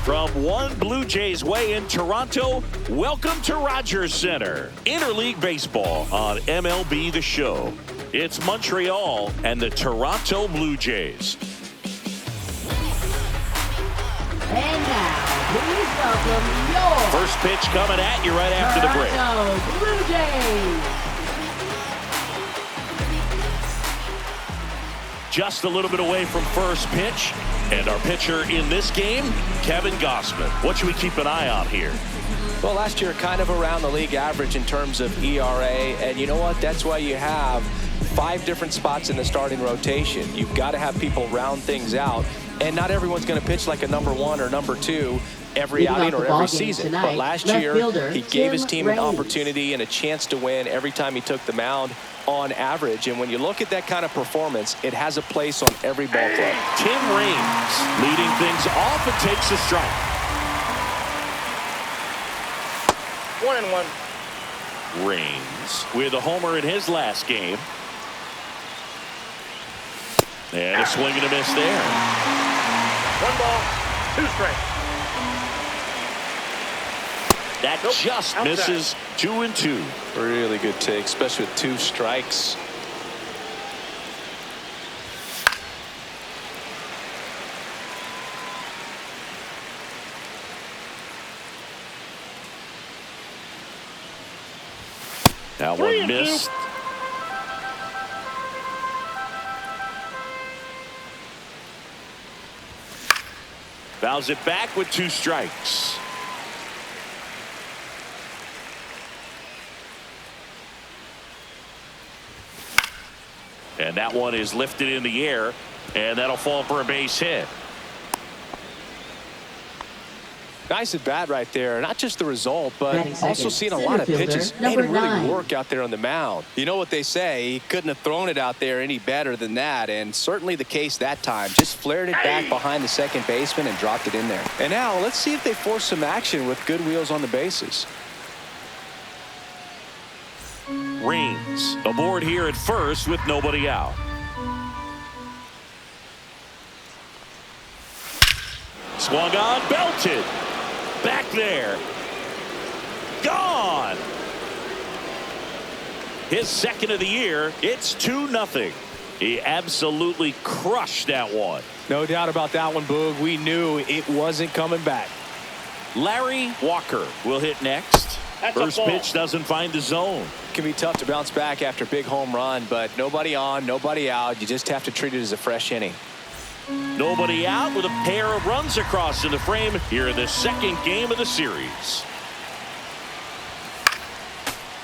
From one Blue Jays way in Toronto, welcome to Rogers Center. Interleague Baseball on MLB The Show. It's Montreal and the Toronto Blue Jays. And now, please welcome your first pitch coming at you right after the break. Toronto Blue Jays. Just a little bit away from first pitch. And our pitcher in this game, Kevin Gausman. What should we keep an eye on here? Well, last year kind of around the league average in terms of ERA. And you know what? That's why you have 5 different spots in the starting rotation. You've got to have people round things out. And not everyone's going to pitch like a number 1 or number 2 every outing or every season. Tonight, but last year, he gave his team an opportunity and a chance to win every time he took the mound on average. And when you look at that kind of performance, it has a place on every ball club. Tim Raines leading things off and takes a strike. 1-1. Raines with a homer in his last game. And a swing and a miss there. 1 ball, 2 strikes. That just misses. 2-2. Really good take, especially with 2 strikes. That one missed. Fouls it back with 2 strikes. And that one is lifted in the air, and that'll fall for a base hit. Nice at bat right there. Not just the result, but also seeing a Center lot of fielder, pitches and number really 9. work out there on the mound. You know what they say, he couldn't have thrown it out there any better than that, and certainly the case that time. Just flared it back behind the second baseman and dropped it in there. And now let's see if they force some action with good wheels on the bases. Raines aboard here at first with nobody out. Swung on, belted. Back there. Gone. His second of the year. It's 2-0. He absolutely crushed that one. No doubt about that one, Boog. We knew it wasn't coming back. Larry Walker will hit next. First pitch doesn't find the zone. It can be tough to bounce back after a big home run, but nobody on, nobody out. You just have to treat it as a fresh inning. Nobody out with a pair of runs across in the frame here in the second game of the series.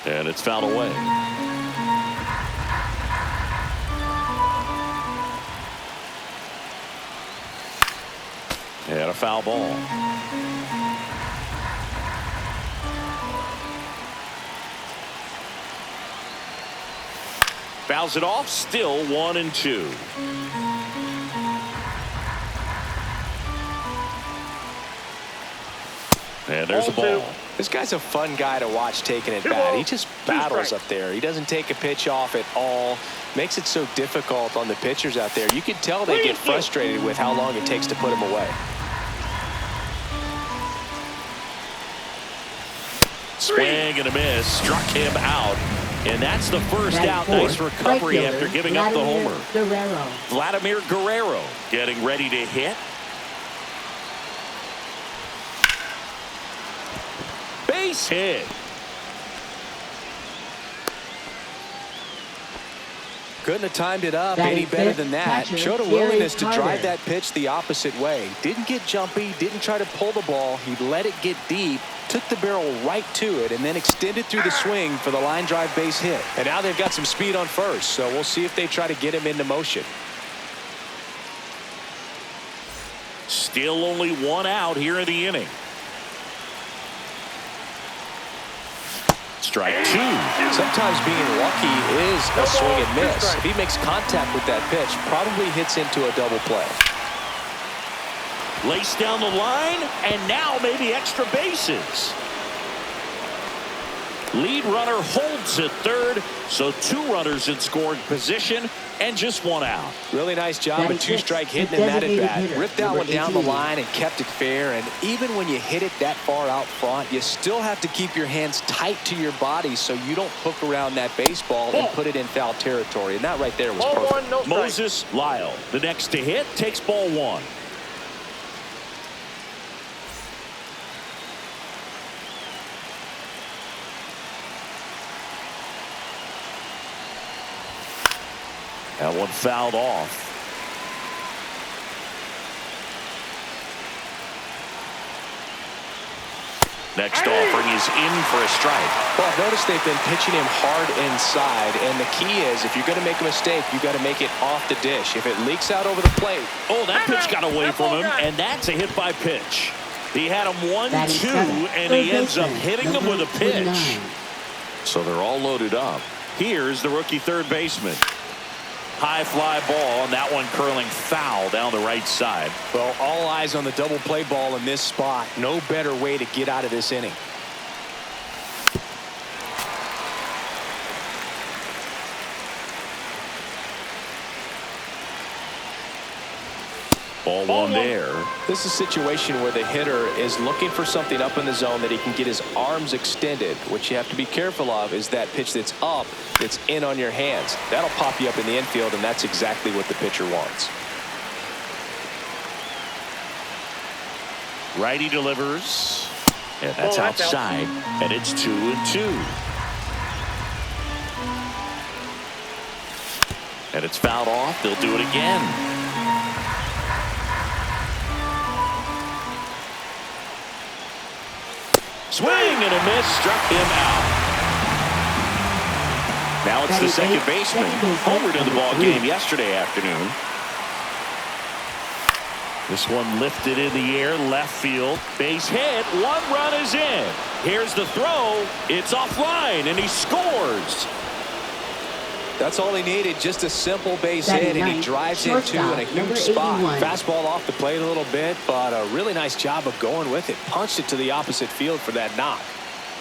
And it's fouled away. And a foul ball. Fouls it off, still 1-2. And there's a ball. This guy's a fun guy to watch taking it bat. He just battles up there. He doesn't take a pitch off at all. Makes it so difficult on the pitchers out there. You can tell they get frustrated with how long it takes to put him away. Swing and a miss. Struck him out. And that's the first out. Nice recovery after giving up the homer. Vladimir Guerrero getting ready to hit. Base hit. Couldn't have timed it up any better than that. Showed a willingness to drive that pitch the opposite way. Didn't get jumpy, didn't try to pull the ball. He let it get deep, took the barrel right to it, and then extended through the swing for the line drive base hit. And now they've got some speed on first, so we'll see if they try to get him into motion. Still only 1 out here in the inning. Strike 2. Sometimes being lucky is a swing and miss. If he makes contact with that pitch, probably hits into a double play. Laced down the line, and now maybe extra bases. Lead runner holds at third, so 2 runners in scoring position and just 1 out. Really nice job with 2-strike hitting in that at bat. Ripped that one down the line and kept it fair. And even when you hit it that far out front, you still have to keep your hands tight to your body so you don't hook around that baseball and put it in foul territory. And that right there was perfect. Ball 1, no strike. Moses Lyle, the next to hit, takes ball 1. That one fouled off. Next offering is in for a strike. Well, notice they've been pitching him hard inside, and the key is if you're going to make a mistake, you got to make it off the dish. If it leaks out over the plate. Oh, that pitch got away from him, and that's a hit by pitch. He had him 1-2, and he ends up hitting him with a pitch. So they're all loaded up. Here's the rookie third baseman. High fly ball, and that one curling foul down the right side. Well, all eyes on the double play ball in this spot. No better way to get out of this inning. Ball 1 there. This is a situation where the hitter is looking for something up in the zone that he can get his arms extended. What you have to be careful of is that pitch that's up, that's in on your hands. That'll pop you up in the infield, and that's exactly what the pitcher wants. Righty delivers. And that's outside. And it's 2-2. And it's fouled off. They'll do it again. Swing and a miss, struck him out. Now it's the second baseman, homered in the ball game yesterday afternoon. This one lifted in the air, left field, base hit, 1 run is in. Here's the throw, it's offline, and he scores. That's all he needed, just a simple base hit, and he drives into in a huge spot. Fastball off the plate a little bit, but a really nice job of going with it. Punched it to the opposite field for that knock.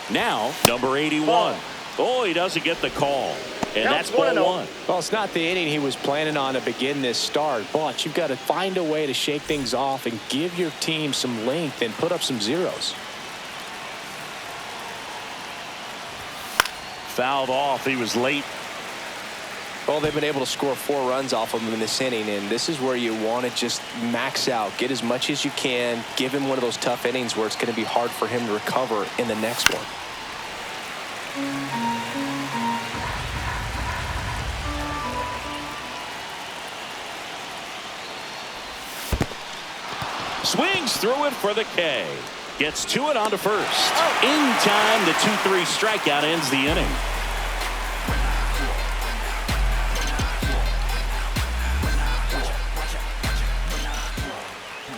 Now, number 81. Oh, he doesn't get the call. And that's ball 1. Well, it's not the inning he was planning on to begin this start, but you've got to find a way to shake things off and give your team some length and put up some zeros. Fouled off. He was late. Well, they've been able to score 4 runs off of him in this inning, and this is where you want to just max out, get as much as you can, give him one of those tough innings where it's going to be hard for him to recover in the next one. Swings through it for the K. Gets to it onto first. In time, the 2-3 strikeout ends the inning.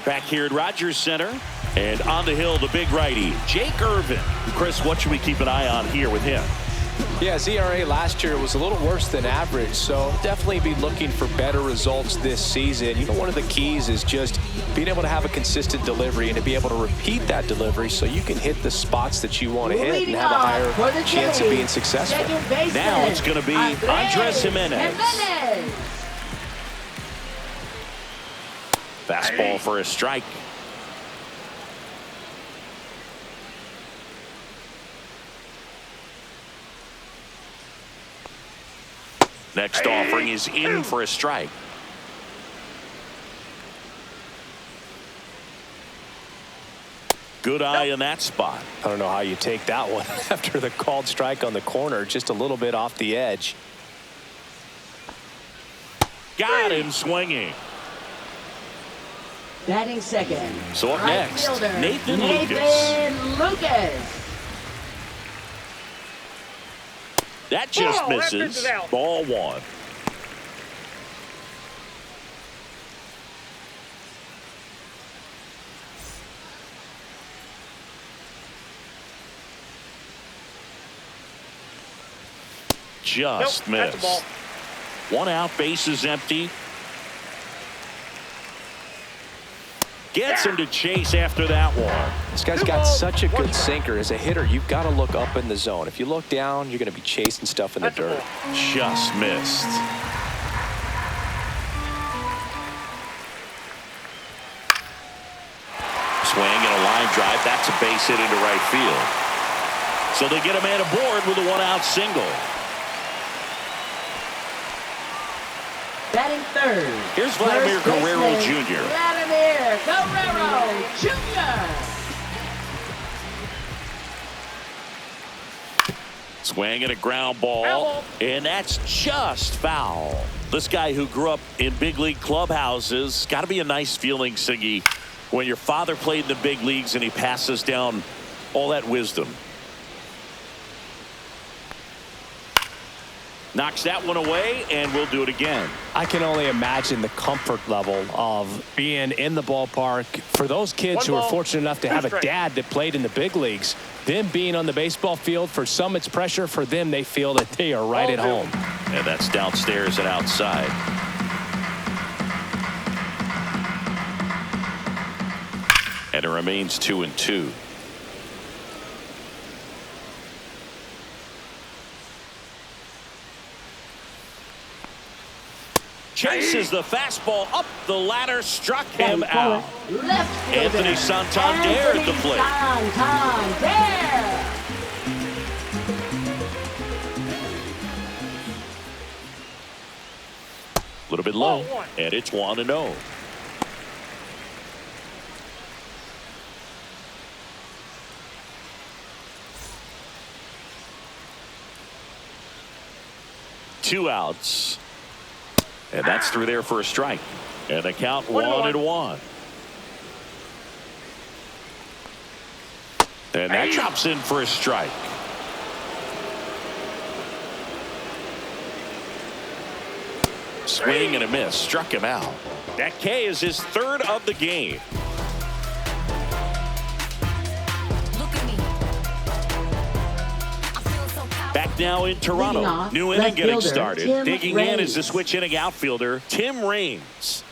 Back here at Rogers Center, and on the hill, the big righty, Jake Irvin. Chris, what should we keep an eye on here with him? Yeah, his ERA last year was a little worse than average, so definitely be looking for better results this season. You know, one of the keys is just being able to have a consistent delivery and to be able to repeat that delivery so you can hit the spots that you want to hit and have a higher chance of being successful. Now it's going to be Andres Jimenez. Fastball for a strike. Next offering is in for a strike. Good eye in that spot. I don't know how you take that one after the called strike on the corner, just a little bit off the edge. Got him swinging. Batting second. So up next, fielder, Nathan Lucas. That just misses. Ball 1. Just missed. One out, bases empty. Gets him to chase after that one. This guy's got such a good sinker. As a hitter, you've got to look up in the zone. If you look down, you're going to be chasing stuff in the dirt. Just missed. Swing and a line drive. That's a base hit into right field. So they get a man aboard with a one-out single. Batting third. Here's Vladimir First Guerrero baseman, Jr. Vladimir Guerrero Jr. Swing and a ground ball, and that's just foul. This guy who grew up in big league clubhouses, got to be a nice feeling, Siggy, when your father played in the big leagues and he passes down all that wisdom. Knocks that one away, and we'll do it again. I can only imagine the comfort level of being in the ballpark for those kids who are fortunate enough to have a dad that played in the big leagues. Them being on the baseball field, for some it's pressure. For them, they feel that they are right at home. And that's downstairs and outside. And it remains 2-2. Chases the fastball up the ladder, struck him out. Anthony Santander at the plate. A little bit low, and it's 1-0. Two outs. And that's through there for a strike. And the count 1-1. And that drops in for a strike. Swing and a miss. Struck him out. That K is his third of the game. Back now in Toronto. New inning getting started. Digging in is the switch inning outfielder, Tim Raines.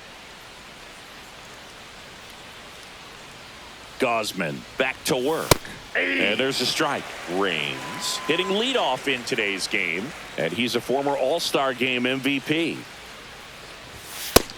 Gosman back to work. And there's a strike. Raines hitting leadoff in today's game. And he's a former All-Star Game MVP.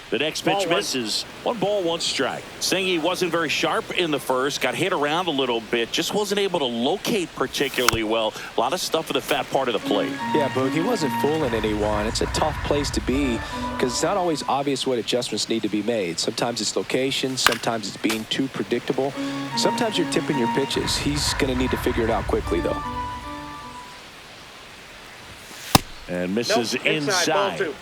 The next pitch misses. 1 ball, 1 strike. Saying he wasn't very sharp in the first, got hit around a little bit, just wasn't able to locate particularly well. A lot of stuff in the fat part of the plate. Yeah, Boog, he wasn't fooling anyone. It's a tough place to be because it's not always obvious what adjustments need to be made. Sometimes it's location, sometimes it's being too predictable. Sometimes you're tipping your pitches. He's going to need to figure it out quickly, though. And misses inside.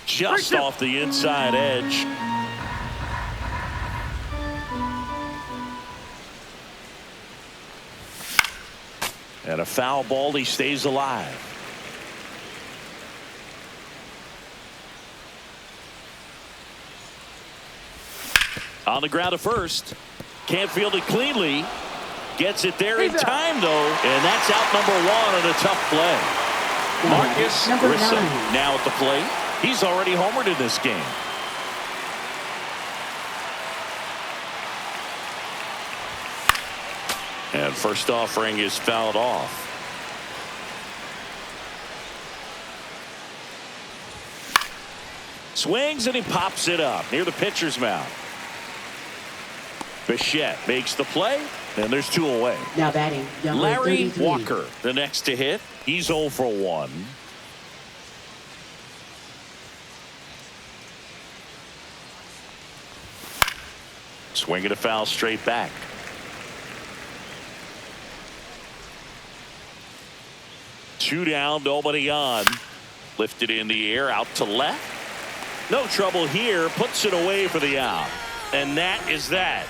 Just off the inside edge. And a foul ball. He stays alive. On the ground to first. Can't field it cleanly. Gets it there in time, though. And that's out number 1 on a tough play. Marcus Grissom now at the plate. He's already homered in this game. And first offering is fouled off. Swings and he pops it up near the pitcher's mound. Bichette makes the play, and there's 2 away. Now batting, Larry 33. Walker, the next to hit. He's 0 for 1. Swinging a foul straight back. Two down, nobody on. Lifted in the air, out to left. No trouble here, puts it away for the out. And that is that.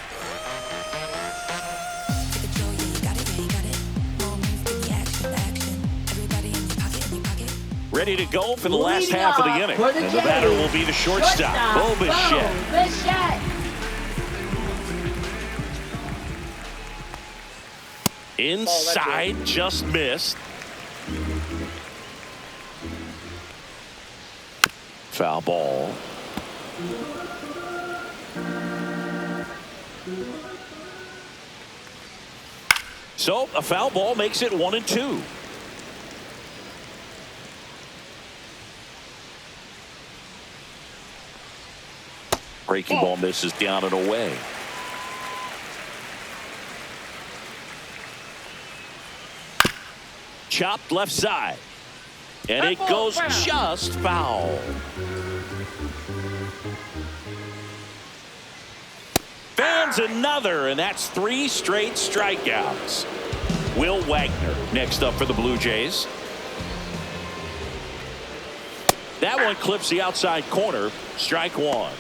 Ready to go for the last half of the inning. And the batter will be the shortstop, Bo Bichette. Inside, just missed. Foul ball. So a foul ball makes it 1-2. Breaking ball misses down and away. Chopped left side. And it goes just foul. Fans another, and that's 3 straight strikeouts. Will Wagner next up for the Blue Jays. That one clips the outside corner. Strike one.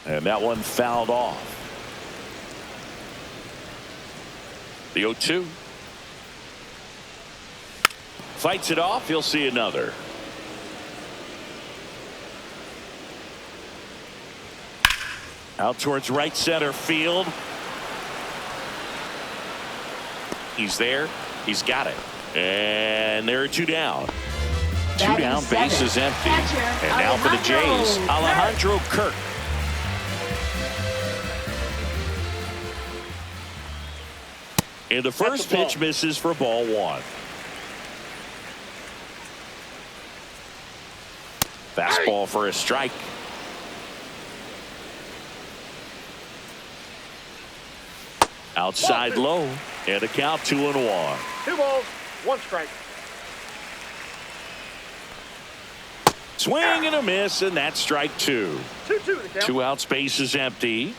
And that one fouled off. The 0-2. Fights it off. He'll see another. Out towards right center field. He's there. He's got it. And there are 2 down. 2 down, base is empty. And now for the Jays, Alejandro Kirk. And the first pitch misses for ball 1. Fastball for a strike. Outside low. And a count 2-1. 2 balls, 1 strike. Swing and a miss, and that's strike 2. 2-2 the count. 2 outs, base is empty.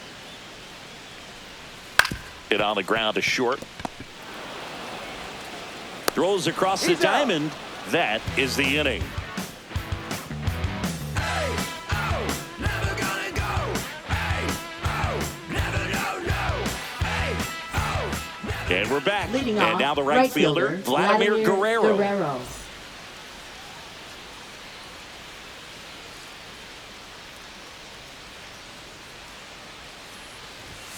Hit on the ground to short. Throws across the diamond. That is the inning. And we're back. Leading and off, now the right fielder, Vladimir Guerrero.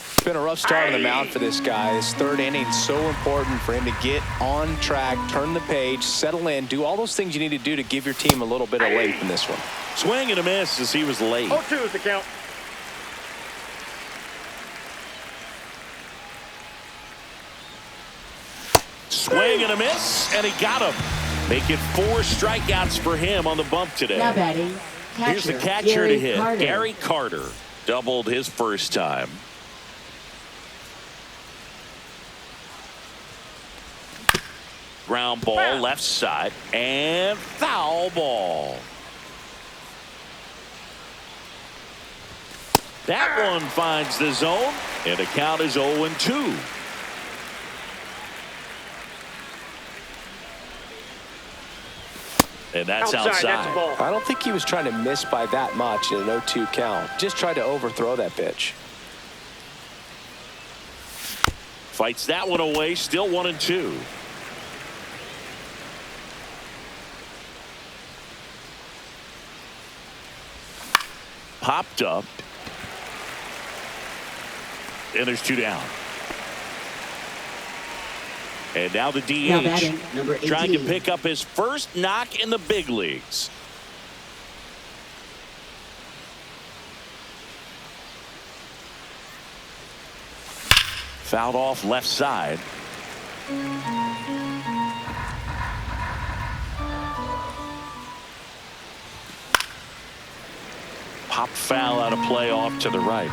It's been a rough start on the mound for this guy. His 3rd inning is so important for him to get on track, turn the page, settle in, do all those things you need to do to give your team a little bit of life in this one. Swing and a miss as he was late. 0-2 is the count. Swing and a miss, and he got him. Making 4 strikeouts for him on the bump today. Now batting, catcher, here's the catcher to hit. Carter. Gary Carter doubled his first time. Ground ball left side and foul ball. That one finds the zone, and the count is 0-2. And that's outside. That's a ball. I don't think he was trying to miss by that much in an 0-2 count. Just tried to overthrow that pitch. Fights that one away, still 1-2. Popped up. And there's 2 down. And now the DH trying to pick up his first knock in the big leagues. Fouled off left side. Pop foul out of play off to the right.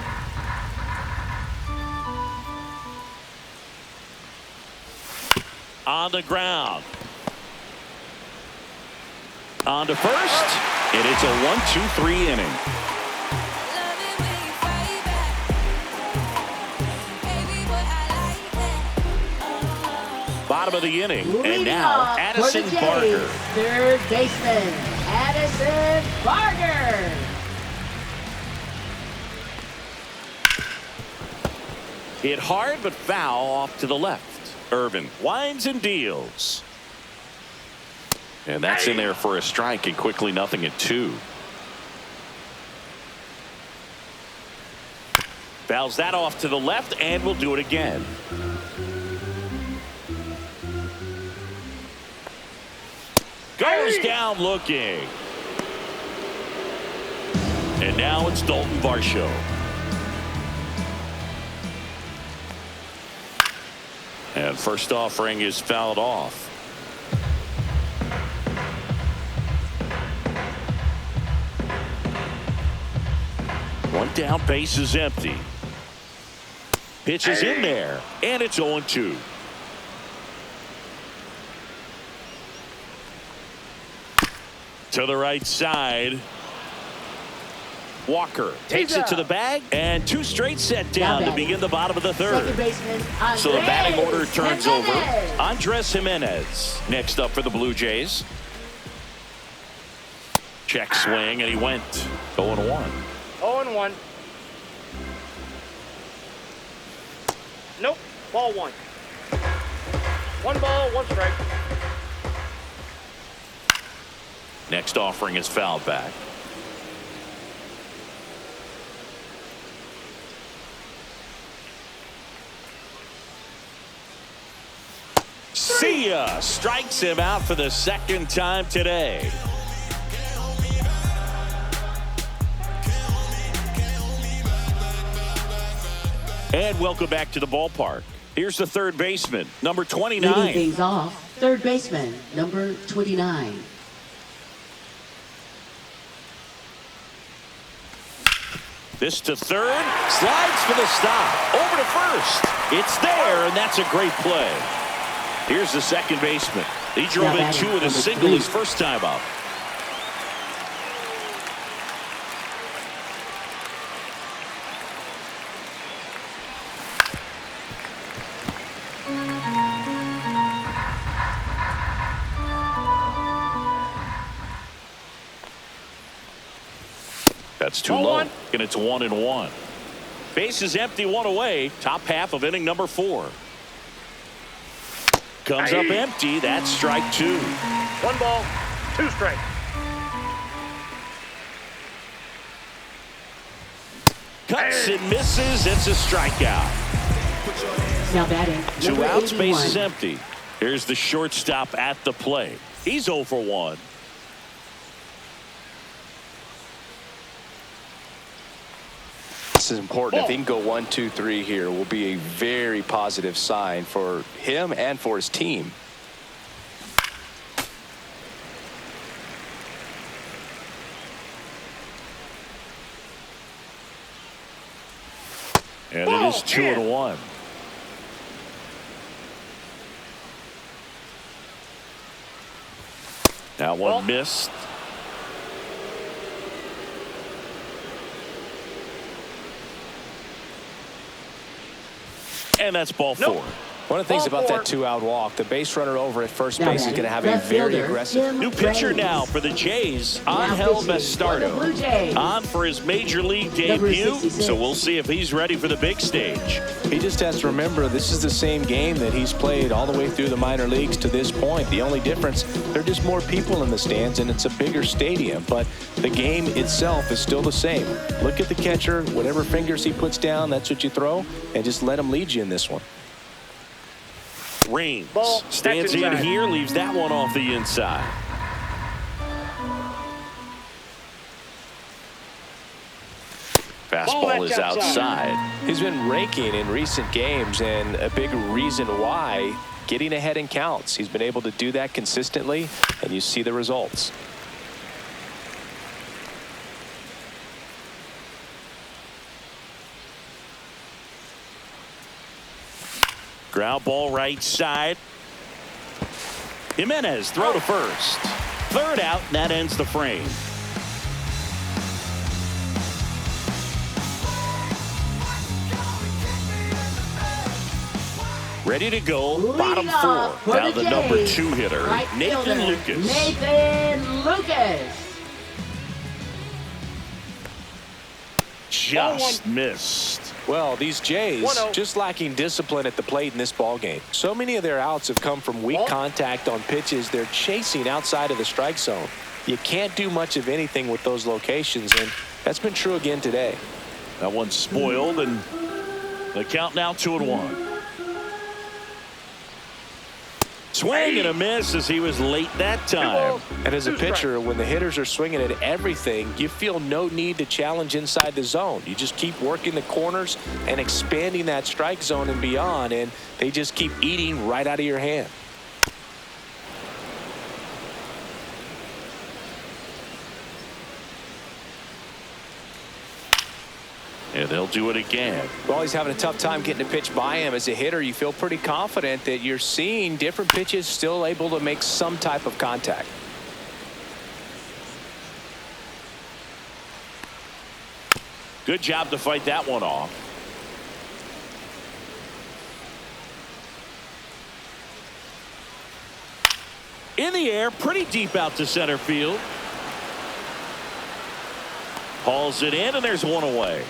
On the ground. On to first. And it's a 1-2-3 inning. Bottom of the inning. And now Addison Barger. 3rd baseman, Addison Barger. Hit hard but foul off to the left. Irvin winds and deals. And that's in there for a strike, and quickly 0-2. Fouls that off to the left, and will do it again. Goes down looking. And now it's Dalton Varsho. And first offering is fouled off. One down, base is empty. Pitch is in there, and it's 0-2. To the right side. Walker takes it to the bag, and 2 straight set down to begin the bottom of the third. So the batting order turns over. Andres Jimenez next up for the Blue Jays. Check swing, and he went 0-1. 0-1. Nope. Ball 1. 1 ball, 1 strike. Next offering is fouled back. See ya! Strikes him out for the second time today. And welcome back to the ballpark. Here's the third baseman, number 29. Leading things off, third baseman, number 29. This to third, slides for the stop, over to first. It's there, and that's a great play. Here's the second baseman. He drove in 2 with a single his first time up. That's too low, and it's 1-1. Base is empty, 1 away. Top half of inning number 4. Comes up empty. That's strike 2. 1 ball, 2 strike. Cuts and misses. It's a strikeout. Now batting, 2 outs, 81. base is empty. Here's the shortstop at the plate. He's 0 for 1. This is important. If he can go 1, 2, 3 here, will be a very positive sign for him and for his team. And it is 2-1. That one missed. And that's ball 4. One of the things about that 2-out walk, the base runner over at first base is going to have a very aggressive. New pitcher now for the Jays, Angel Bastardo. On for his major league debut, so we'll see if he's ready for the big stage. He just has to remember this is the same game that he's played all the way through the minor leagues to this point. The only difference, there are just more people in the stands and it's a bigger stadium, but the game itself is still the same. Look at the catcher, whatever fingers he puts down, that's what you throw, and just let him lead you in this one. Raines stands in here, leaves that one off the inside. Fastball is outside. He's been raking in recent games, and a big reason why, getting ahead in counts. He's been able to do that consistently, and you see the results. Ground ball right side. Jimenez throw to first. Third out, and that ends the frame. Ready to go, bottom 4. Now the number 2 hitter, Nathan Lucas. Nathan Lucas. Just missed. Well, these Jays just lacking discipline at the plate in this ball game. So many of their outs have come from weak contact on pitches they're chasing outside of the strike zone. You can't do much of anything with those locations, and that's been true again today. That one's spoiled, and the count now 2-1. Swing and a miss as he was late that time. And as a pitcher, when the hitters are swinging at everything, you feel no need to challenge inside the zone. You just keep working the corners and expanding that strike zone and beyond, and they just keep eating right out of your hand. And they'll do it again. Well, he's having a tough time getting a pitch by him. As a hitter, you feel pretty confident that you're seeing different pitches still able to make some type of contact. Good job to fight that one off. In the air, pretty deep out to center field. Hauls it in, and there's one away.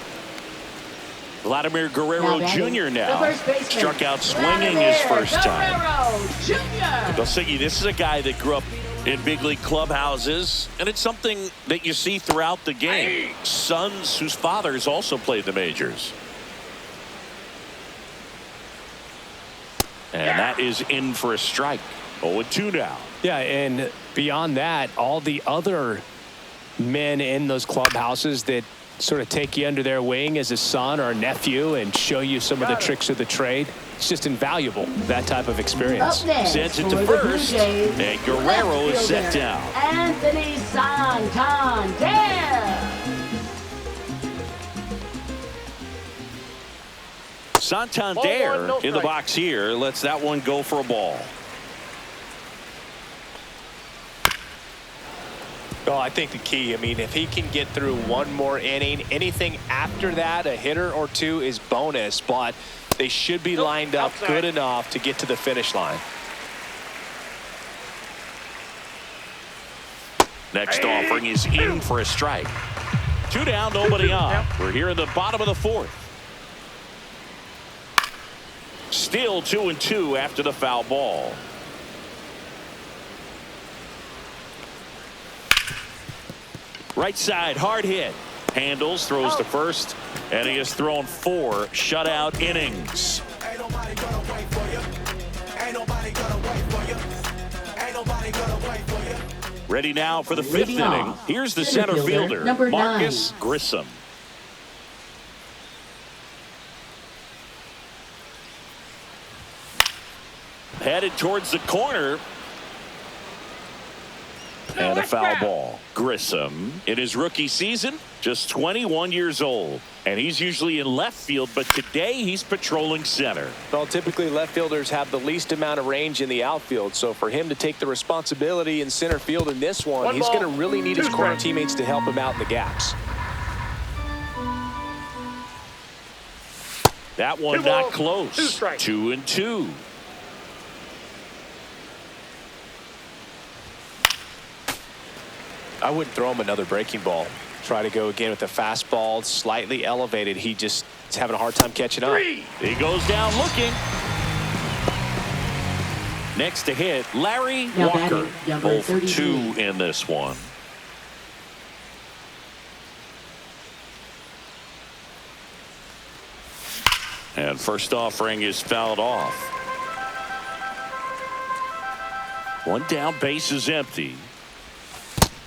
Vladimir Guerrero Jr. now struck out swinging his first time. Dosicki, this is a guy that grew up in big league clubhouses, and it's something that you see throughout the game. Sons whose fathers also played the majors. And that is in for a strike. 0-2 now. Yeah, and beyond that, all the other men in those clubhouses that sort of take you under their wing as a son or a nephew and show you some of the tricks of the trade. It's just invaluable, that type of experience. Sends it to first, and Guerrero is set down. Anthony Santander. Santander in the box here lets that one go for a ball. Well, I think the key, I mean, if he can get through one more inning, anything after that, a hitter or two is bonus, but they should be lined up good enough to get to the finish line. Next offering is in for a strike. 2 down, nobody on. We're here in the bottom of the 4th. Still 2-2 after the foul ball. Right side, hard hit. Handles, throws to first, and he has thrown 4 shutout innings. Ready now for the 5th inning. Here's the center fielder, Marcus Grissom. Headed towards the corner. And a foul ball. Grissom, in his rookie season, just 21 years old. And he's usually in left field, but today he's patrolling center. Well, typically left fielders have the least amount of range in the outfield. So for him to take the responsibility in center field in this one, he's going to really need his corner teammates to help him out in the gaps. That one not close. 2-2. I wouldn't throw him another breaking ball. Try to go again with the fastball, slightly elevated. He just is having a hard time catching up. He goes down looking. Next to hit, Larry Walker. 0 for 2 in this one. And first offering is fouled off. 1 down, base is empty.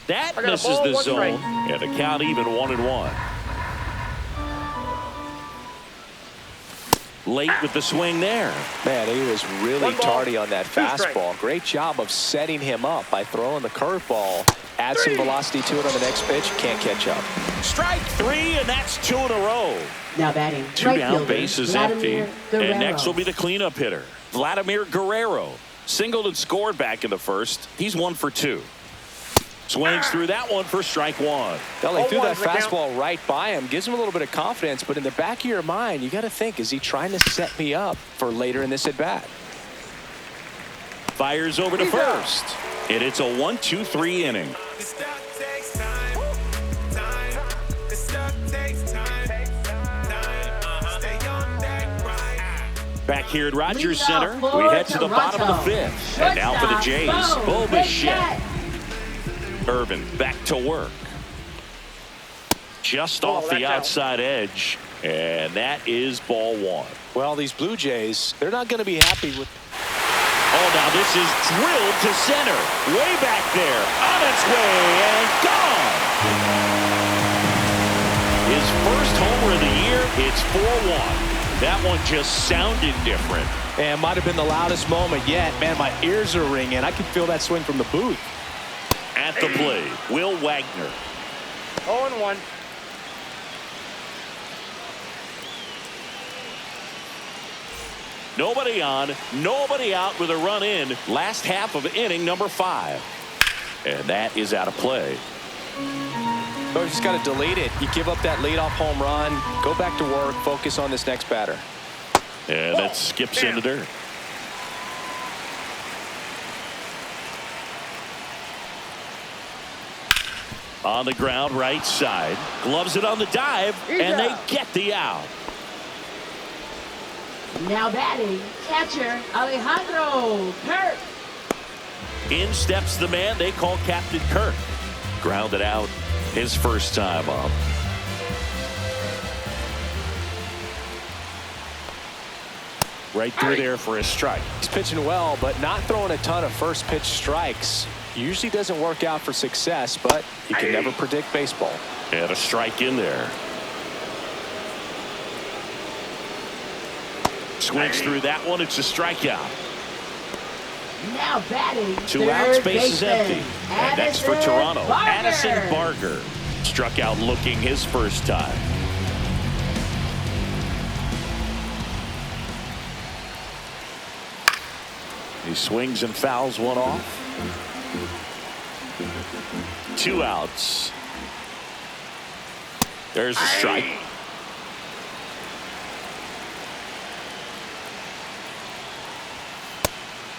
That misses the zone, and the count even 1-1. Late with the swing there. Man, he was really tardy on that fastball. Great job of setting him up by throwing the curveball. Add some velocity to it on the next pitch. Can't catch up. Strike 3, and that's 2 in a row. Now batting. 2 down, base is empty. And next will be the cleanup hitter, Vladimir Guerrero. Singled and scored back in the first. He's 1 for 2. Swings through that one for strike 1. Well, he threw that fastball right by him. Gives him a little bit of confidence, but in the back of your mind, you got to think, is he trying to set me up for later in this at-bat? Fires over to first. And it's a 1-2-3 inning. Back here at Rogers Center, we head to the bottom of the 5th. And now for the Jays, Bo Bichette. Irvin back to work. just off the outside edge, and that is ball one. Well, these Blue Jays, they're not going to be happy with. Oh, now this is drilled to center. Way back there. On its way and gone. His first homer of the year. It's 4-1. That one just sounded different. And might have been the loudest moment yet. Man, my ears are ringing. I can feel that swing from the booth. At the plate, Will Wagner. 0-1. Nobody on, nobody out with a run in. Last half of inning number 5. And that is out of play. So you just got to delete it. You give up that leadoff home run. Go back to work. Focus on this next batter. And that skips in the dirt. On the ground, right side. Gloves it on the dive, and they get the out. Now batting, catcher Alejandro Kirk. In steps the man they call Captain Kirk. Grounded out his first time up. Right through there for a strike. He's pitching well, but not throwing a ton of first pitch strikes. Usually doesn't work out for success, but you can never predict baseball. And a strike in there. Swings through that one. It's a strikeout. Now batting, 2 outs, third base is empty. baseman, And next for Addison Toronto, Barger. Addison Barger. Struck out looking his first time. He swings and fouls one off. 2 outs. There's a strike.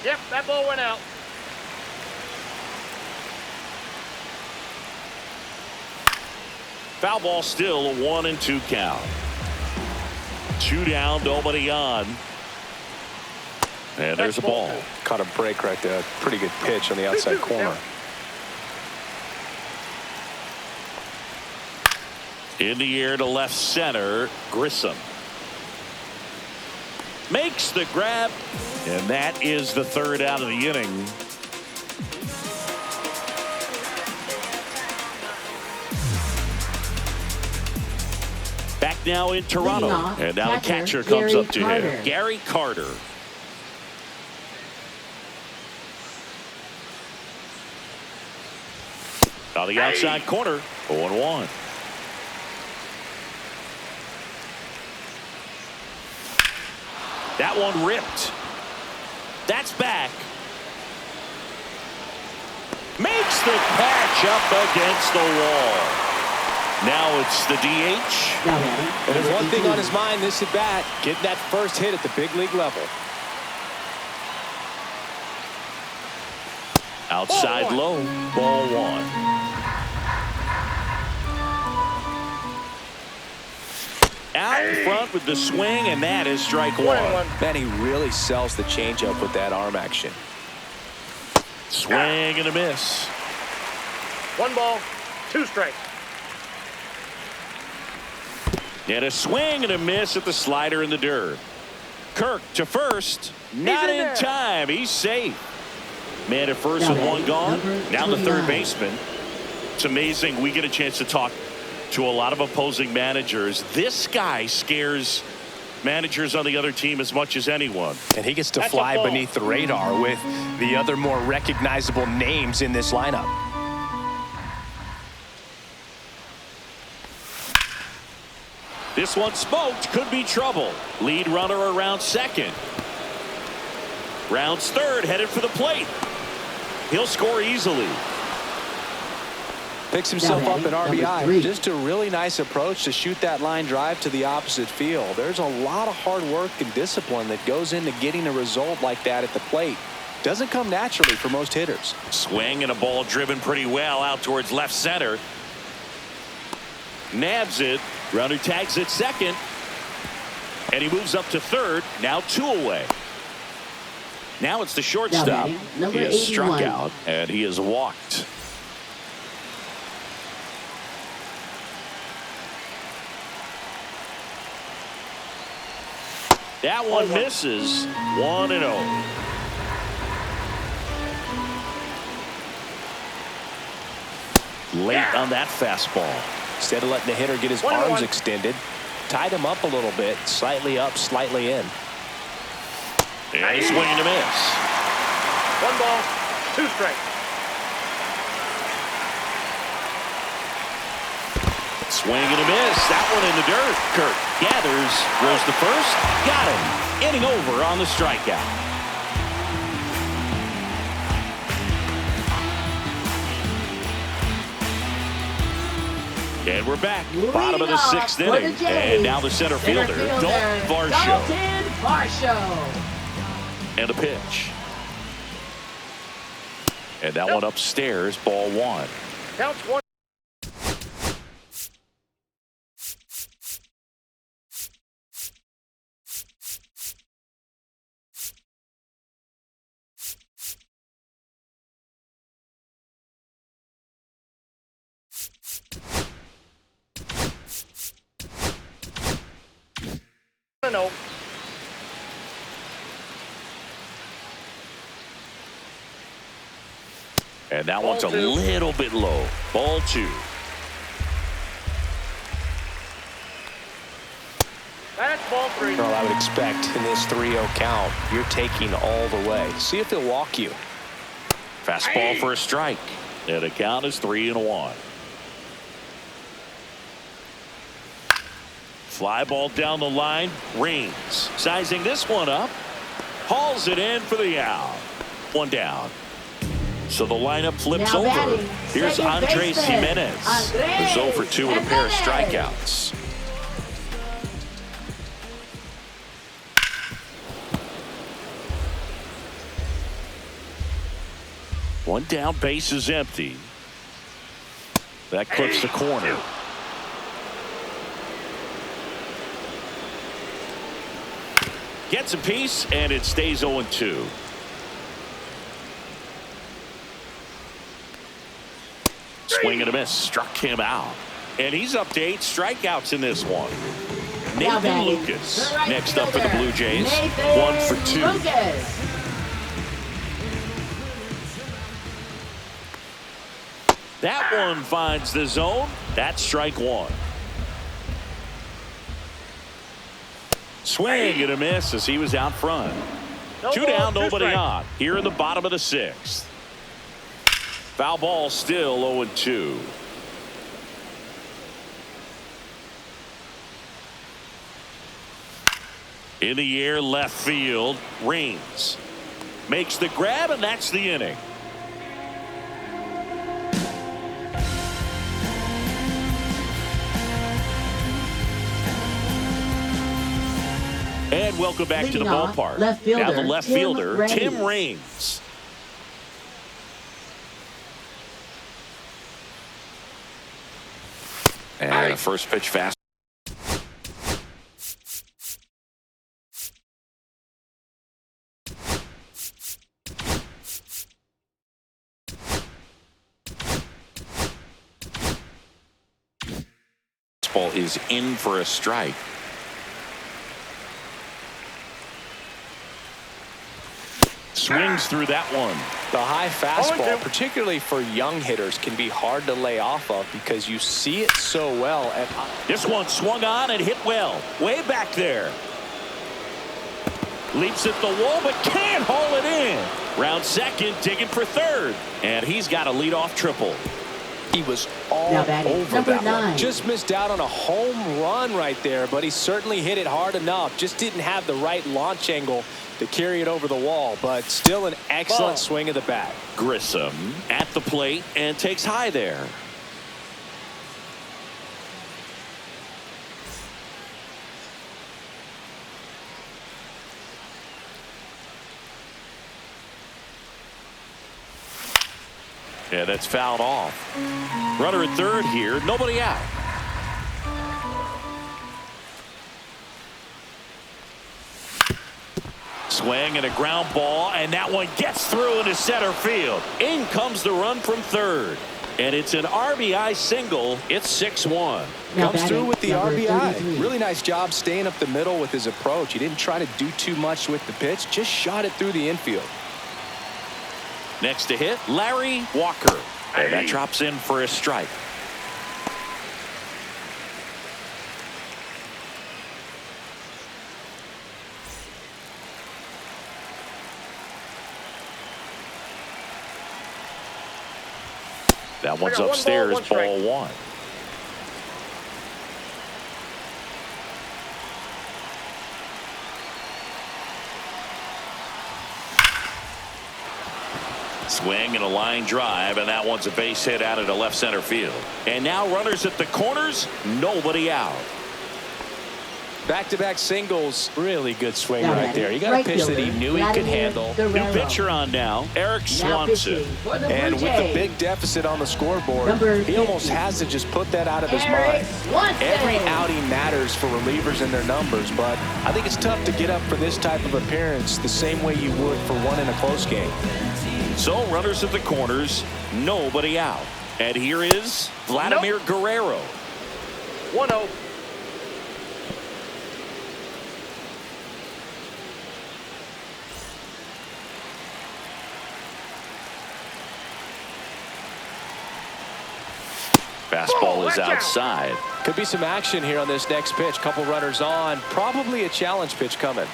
Yep, that ball went out. Foul ball still, a 1-2 count. 2 down, nobody on. And there's a ball. Caught a break right there. Pretty good pitch on the outside corner. In the air to left center, Grissom. Makes the grab, and that is the 3rd out of the inning. Back now in Toronto, and now the catcher comes up to him. Gary Carter. On the outside corner, 0-1. That one ripped. That's back. Makes the catch up against the wall. Now it's the DH. And there's one thing on his mind this at bat, getting that first hit at the big league level. Outside low, ball 1. Out in front with the swing, and that is strike 1. Man, he really sells the changeup with that arm action. Swing and a miss. 1 ball, 2 strikes. And a swing and a miss at the slider in the dirt. Kirk to first. Not in time. He's safe. Man at first with 1 gone. Now the third baseman. It's amazing. We get a chance to talk to a lot of opposing managers. This guy scares managers on the other team as much as anyone. And he gets to fly beneath the radar with the other more recognizable names in this lineup. This one smoked. Could be trouble. Lead runner around second. Rounds third, headed for the plate. He'll score easily. Picks himself up at RBI. Just a really nice approach to shoot that line drive to the opposite field. There's a lot of hard work and discipline that goes into getting a result like that at the plate. Doesn't come naturally for most hitters. Swing and a ball driven pretty well out towards left center. Nabs it. Runner tags at second. And he moves up to third. Now 2 away. Now it's the shortstop. He has struck out and he is walked. That one misses. 1-0. Late on that fastball. Instead of letting the hitter get his arms extended, tied him up a little bit, slightly up, slightly in. And a swing and a miss. 1 ball, 2 strikes. Swing and a miss. That one in the dirt. Kirk gathers, throws the first, got him. Inning over on the strikeout. And we're back. Bottom of the 6th inning. And now the center fielder, Dalton Varsho. And a pitch. And that one upstairs, ball 1. Counts 1. No. And that one's a little bit low. Ball 2. That's ball 3. Well, I would expect in this 3-0 count, you're taking all the way. See if he'll walk you. Fastball for a strike. And the count is 3-1. Fly ball down the line. Raines sizing this one up. Hauls it in for the out. 1 down. So the lineup flips Now over. batting, Here's second Andres baseman, Jimenez. Who's 0 for 2 with a pair of strikeouts. One down, base is empty. That clips the corner. Gets a piece, and it stays 0-2. Swing and a miss. Struck him out. And he's up to 8 strikeouts in this one. Nathan Lucas next up for the Blue Jays. 1 for 2. That one finds the zone. That's strike 1. Swing and a miss as he was out front. 2 down, nobody on. Here in the bottom of the 6th. Foul ball still 0-2. In the air, left field. Raines makes the grab, and that's the inning. And welcome back to the ballpark. Now the left fielder, Tim Raines. And a first pitch fast. Ball is in for a strike. Swings through that one. The high fastball, particularly for young hitters, can be hard to lay off of because you see it so well. This one swung on and hit well. Way back there. Leaps at the wall, but can't haul it in. Round second, digging for third. And he's got a leadoff triple. He was all over that one. Just missed out on a home run right there, but he certainly hit it hard enough. Just didn't have the right launch angle to carry it over the wall, but still an excellent swing of the bat. Grissom at the plate and takes high there. Yeah, that's fouled off. Runner at third here, nobody out. Swing and a ground ball, and that one gets through into center field. In comes the run from third. And it's an RBI single. It's 6-1. Comes through with the RBI. Really nice job staying up the middle with his approach. He didn't try to do too much with the pitch, just shot it through the infield. Next to hit, Larry Walker. And that drops in for a strike. That one's upstairs, ball one. Swing and a line drive, and that one's a base hit out of the left center field. And now runners at the corners, nobody out. Back-to-back singles. Really good swing right there. He got a pitch that he knew he could handle. New pitcher on now, Eric Swanson. And with the big deficit on the scoreboard, he almost has to just put that out of his mind. Every outing matters for relievers and their numbers, but I think it's tough to get up for this type of appearance the same way you would for one in a close game. So runners at the corners, nobody out. And here is Vladimir Guerrero. 1-0. Fastball is outside. Could be some action here on this next pitch. Couple runners on. Probably a challenge pitch coming.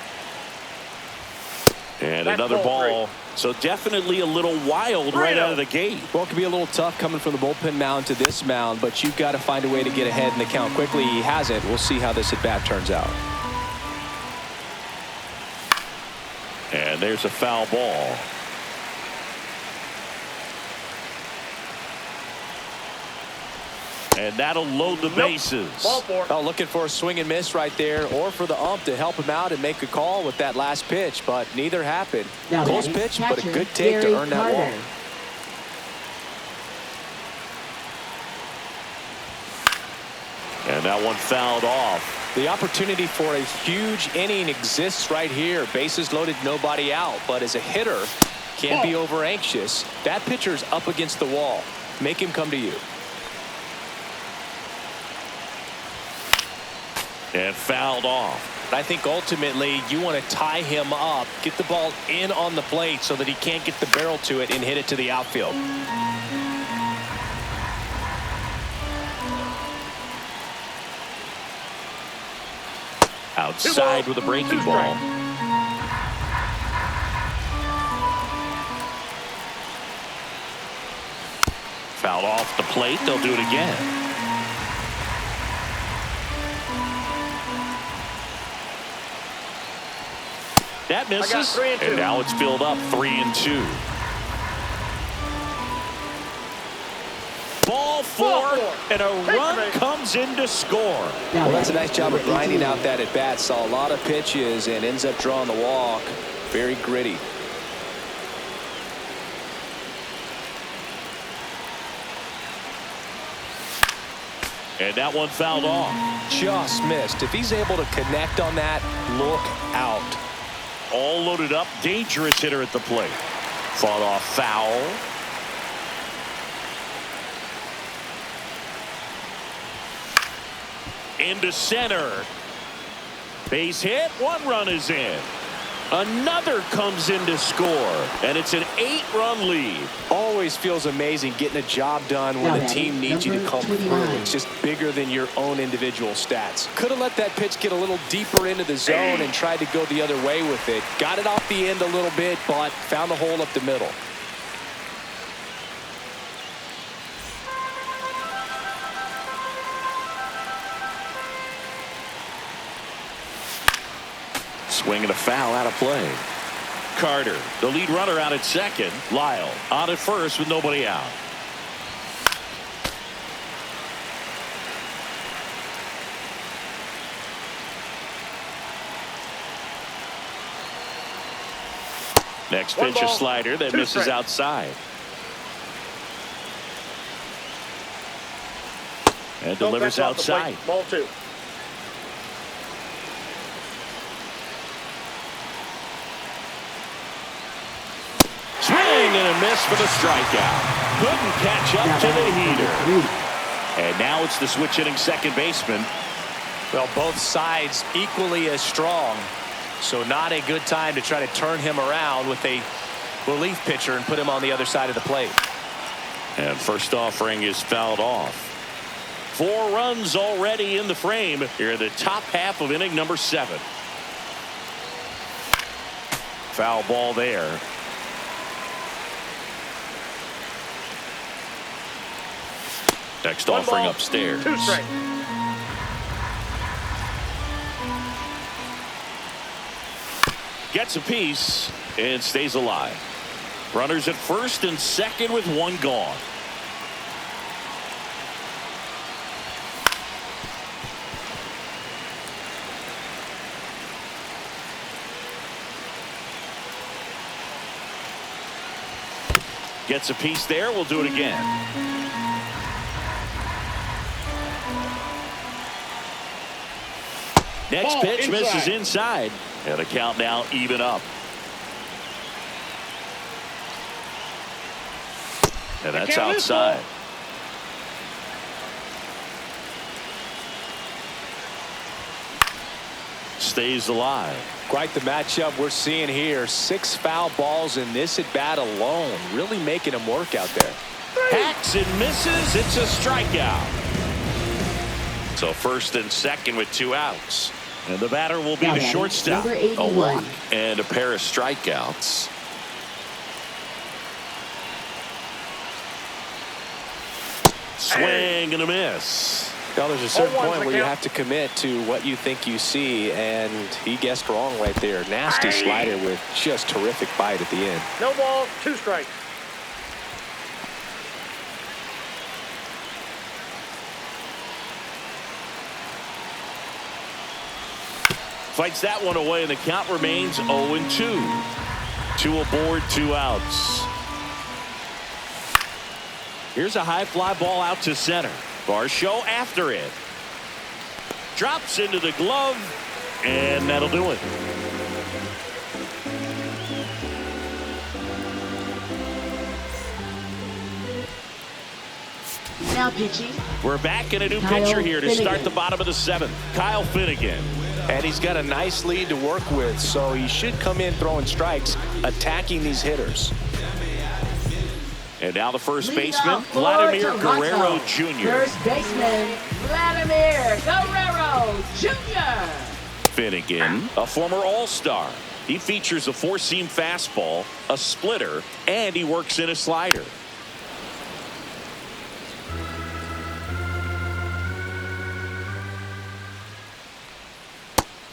And another ball. So definitely a little wild right out of the gate. Well, it could be a little tough coming from the bullpen mound to this mound, but you've got to find a way to get ahead in the count quickly. He hasn't. We'll see how this at bat turns out. And there's a foul ball. And that'll load the bases. Oh, looking for a swing and miss right there, or for the ump to help him out and make a call with that last pitch, but neither happened. Close pitch, but a good take to earn that walk. And that one fouled off. The opportunity for a huge inning exists right here. Bases loaded, nobody out, but as a hitter, can't be over anxious. That pitcher's up against the wall. Make him come to you. And fouled off. I think ultimately you want to tie him up, get the ball in on the plate so that he can't get the barrel to it and hit it to the outfield. Outside with a breaking ball. Fouled off the plate. They'll do it again. That misses, and now it's filled up 3-2. Ball four, and a run comes in to score. Well, that's a nice job of grinding out that at bat. Saw a lot of pitches and ends up drawing the walk. Very gritty. And that one fouled off. Just missed. If he's able to connect on that, look out. All loaded up, dangerous hitter at the plate. Fought off foul. Into center. Base hit, one run is in. Another comes in to score, and it's an 8-run lead. Always feels amazing getting a job done when the team needs you to come through. It's just bigger than your own individual stats. Could have let that pitch get a little deeper into the zone and tried to go the other way with it. Got it off the end a little bit, but found the hole up the middle. Swing and a foul out of play. Carter, the lead runner, out at second. Lyle on at first with nobody out. Next pitch, a slider that misses outside. And delivers outside. Ball two. Swing and a miss for the strikeout. Couldn't catch up to the heater. And now it's the switch hitting second baseman. Well, both sides equally as strong. So not a good time to try to turn him around with a relief pitcher and put him on the other side of the plate. And first offering is fouled off. 4 runs already in the frame here in the top half of inning number 7. Foul ball there. Next offering upstairs. 2 strikes. Gets a piece and stays alive. Runners at first and second with 1 gone. Gets a piece there. We'll do it again. Next pitch misses inside. And the count now even up. And that's outside. Stays alive. Quite the matchup we're seeing here. 6 foul balls in this at bat alone. Really making him work out there. Hacks and misses. It's a strikeout. So first and second with 2 outs. And the batter will be the shortstop. A walk and a pair of strikeouts. Swing and a miss. Well, there's a certain point where you have to commit to what you think you see, and he guessed wrong right there. Nasty slider with just terrific bite at the end. No ball, 2 strikes. Fights that one away, and the count remains 0-2. 2 aboard, 2 outs. Here's a high fly ball out to center. Varsho after it. Drops into the glove, and that'll do it. Now pitching. We're back in a new pitcher here to start the bottom of the 7th. Kyle Finnegan. And he's got a nice lead to work with, so he should come in throwing strikes, attacking these hitters. And now the first baseman, Vladimir Guerrero Jr. First baseman, Vladimir Guerrero Jr. Finnegan, a former All-Star. He features a 4-seam fastball, a splitter, and he works in a slider.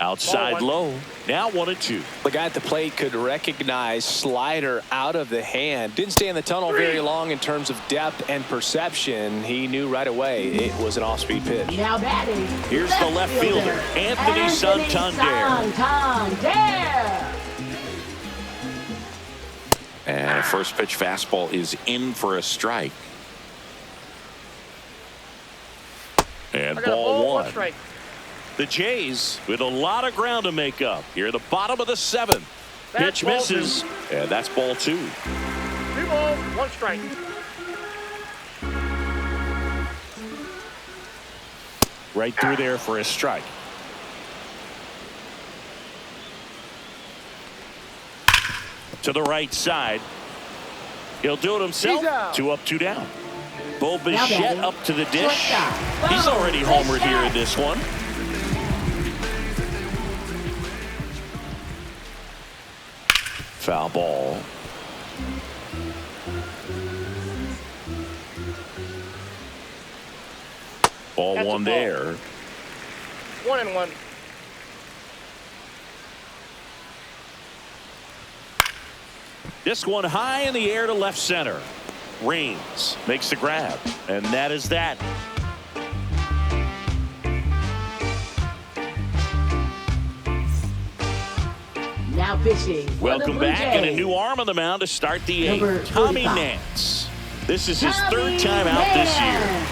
Outside low. Now 1-2. The guy at the plate could recognize slider out of the hand. Didn't stay in the tunnel very long in terms of depth and perception. He knew right away it was an off-speed pitch. Now batting. Here's the left fielder, Anthony Santander. And a first pitch fastball is in for a strike. And ball 1. Strike. The Jays with a lot of ground to make up here at the bottom of the 7th. Pitch misses, and that's ball 2. 2 balls, 1 strike. Right through there for a strike. To the right side. He'll do it himself. 2 up, 2 down. Bo Bichette up to the dish. He's already homered here in this one. Foul ball. Ball That's 1 there. 1-1. This one high in the air to left center. Raines makes the grab, and that is that. Now pitching. Welcome back, and a new arm on the mound to start the 8th. Tommy Nance. This is his 3rd time out this year.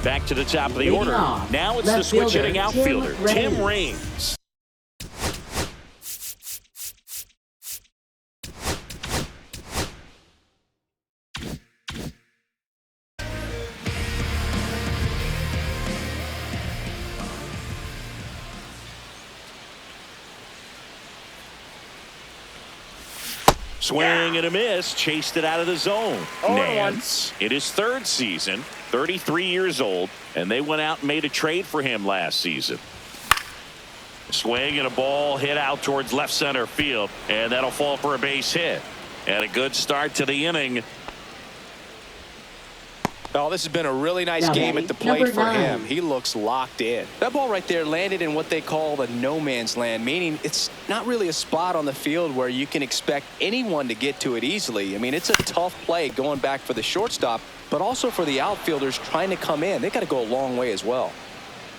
Back to the top of the Leading order. off, Now it's the left switch fielder, hitting outfielder, Tim Tim Raines. Swing and a miss, chased it out of the zone. Nance, in his third season, 33 years old, and they went out and made a trade for him last season. Swing and a ball hit out towards left center field, and that'll fall for a base hit. And a good start to the inning. Oh, this has been a really nice game at the plate for him. He looks locked in. That ball right there landed in what they call the no man's land, meaning it's not really a spot on the field where you can expect anyone to get to it easily. I mean, it's a tough play going back for the shortstop, but also for the outfielders trying to come in. They got to go a long way as well.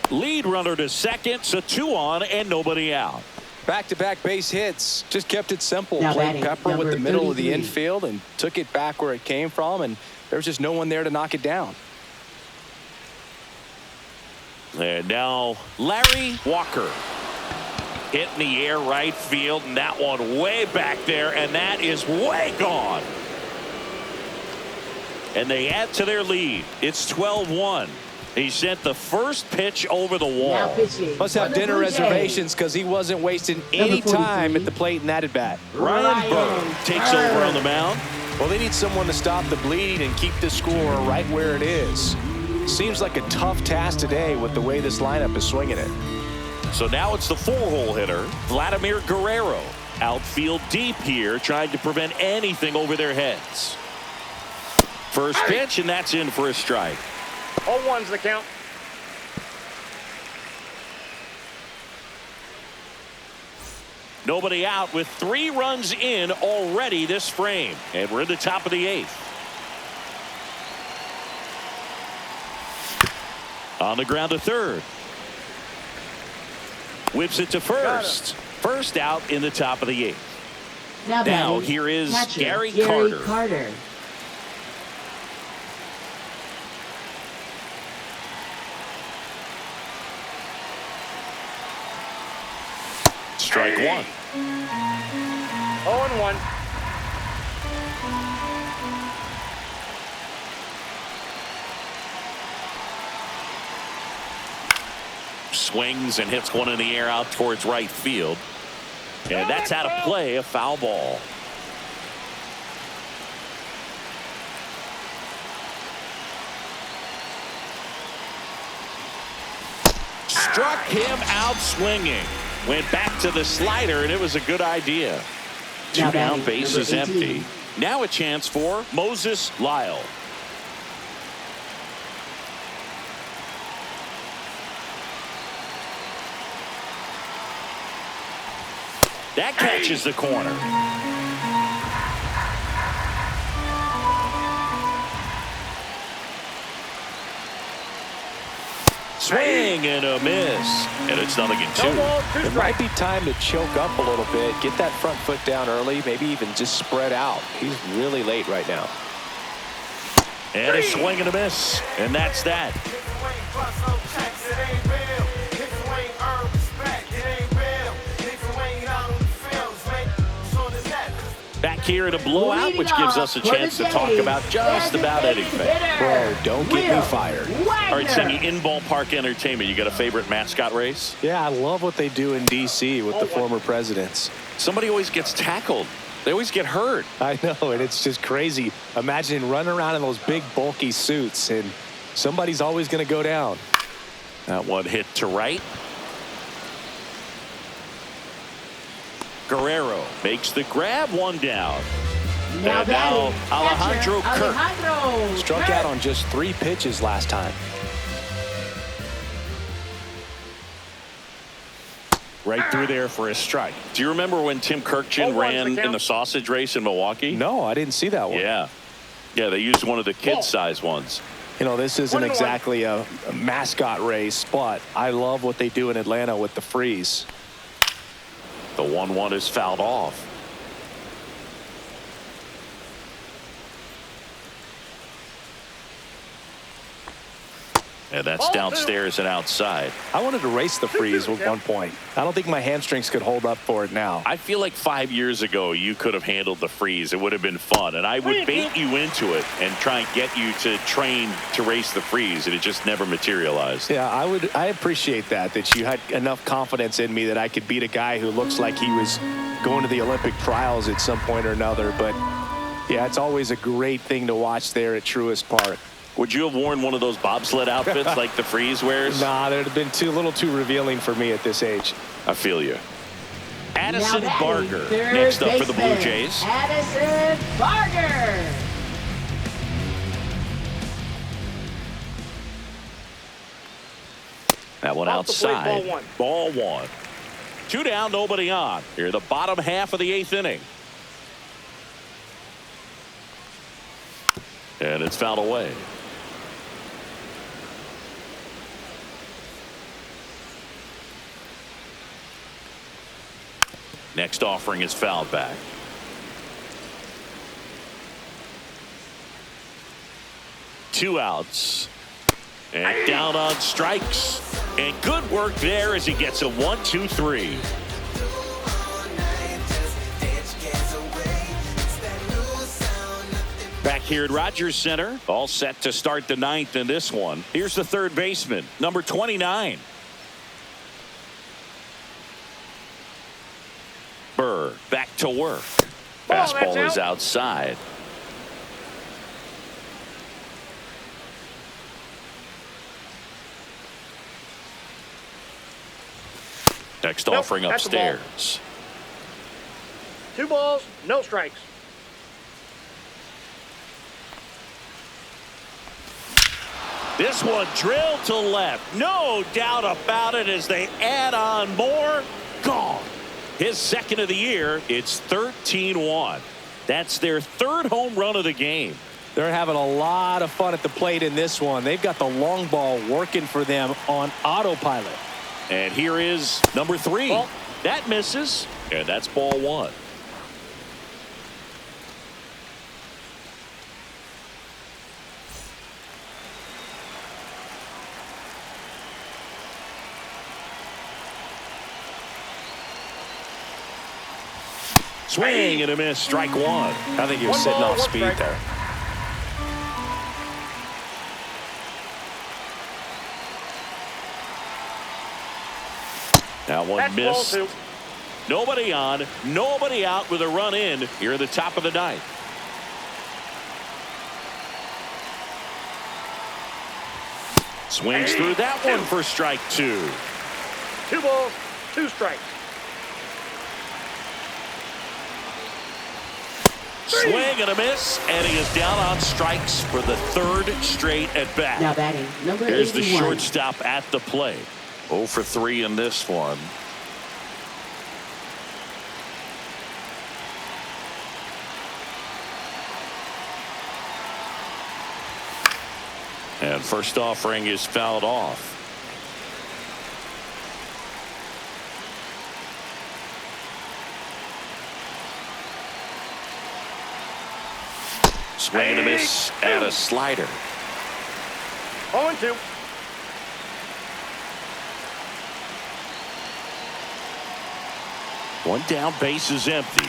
Lead runner to second, so 2 on and nobody out. Back-to-back base hits. Just kept it simple. Now Played Pepper with the middle 33. of the infield and took it back where it came from, and there's just no one there to knock it down. And now Larry Walker hit in the air right field, and that one way back there, and that is way gone. And they add to their lead. It's 12-1. He sent the first pitch over the wall. Must have dinner reservations because he wasn't wasting any time at the plate in that at bat. Ryan Burr takes over on the mound. Well, they need someone to stop the bleeding and keep the score right where it is. Seems like a tough task today with the way this lineup is swinging it. So now it's the 4-hole hitter, Vladimir Guerrero. Outfield deep here, trying to prevent anything over their heads. First pitch, and that's in for a strike. 0-1's the count. Nobody out with 3 runs in already this frame. And we're in the top of the 8th. On the ground to third. Whips it to first. First out in the top of the 8th. Now here is Gary Carter. Strike 1. 0-1. Swings and hits one in the air out towards right field. And that's out of play, a foul ball. Struck him out swinging. Went back to the slider, and it was a good idea. 2 down, base is empty. Now a chance for Moses Lyle. That catches the corner. Swing and a miss. And it's 0-2. It might be time to choke up a little bit, get that front foot down early, maybe even just spread out. He's really late right now. And a swing and a miss. And that's that. Back here at a blowout, which gives us a chance to talk about just about anything. Bro, don't get me fired. All right, Sammy, in ballpark entertainment, you got a favorite mascot race? Yeah, I love what they do in D.C. with the former presidents. Somebody always gets tackled. They always get hurt. I know, and it's just crazy. Imagine running around in those big, bulky suits, and somebody's always going to go down. That one hit to right. Guerrero makes the grab, 1 down. And now Alejandro Kirk. Struck out on just 3 pitches last time. Right through there for a strike. Do you remember when Tim Kirkjian ran in the sausage race in Milwaukee? No, I didn't see that one. Yeah. Yeah, they used one of the kid-size ones. You know, this isn't exactly a mascot race, but I love what they do in Atlanta with the freeze. The 1-1 is fouled off. And that's downstairs and outside. I wanted to race the freeze at one point. I don't think my hamstrings could hold up for it now. I feel like 5 years ago you could have handled the freeze. It would have been fun. And I would bait you into it and try and get you to train to race the freeze. And it just never materialized. Yeah, I appreciate that you had enough confidence in me that I could beat a guy who looks like he was going to the Olympic trials at some point or another. But, yeah, it's always a great thing to watch there at Truist Park. Would you have worn one of those bobsled outfits like the freeze wears? Nah, that would have been a little too revealing for me at this age. I feel you. Addison Barger next up for the Blue Jays. Addison Barger. That one outside. Ball one. 2 down, nobody on. Here, the bottom half of the 8th inning. And it's fouled away. Next offering is fouled back. Two outs. And down on strikes. And good work there as he gets a 1-2-3. Back here at Rogers Center, all set to start the 9th in this one. Here's the third baseman, number 29. Burr back to work. Fastball is outside. Next offering upstairs. 2 balls, no strikes. This one drilled to left. No doubt about it as they add on more. Gone. His second of the year. It's 13-1. That's their 3rd home run of the game. They're having a lot of fun at the plate in this one. They've got the long ball working for them on autopilot. And here is number 3. Ball. That misses. And that's ball 1. Swing and a miss. Strike 1. I think he was sitting off speed there. That one missed. Nobody on, nobody out with a run in here at the top of the 9th. Swings through that one for strike 2. 2 balls, 2 strikes. Swing and a miss, and he is down on strikes for the 3rd straight at bat. Now batting, number 81. Here's the shortstop at the plate. 0 for 3 in this one. And first offering is fouled off. Swing and a miss and a slider. 0-2. One down, base is empty.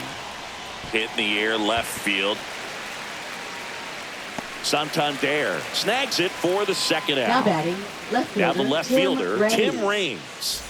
Hit in the air, left field. Santander snags it for the 2nd out. Now batting, left fielder, Now the left fielder, Tim Raines.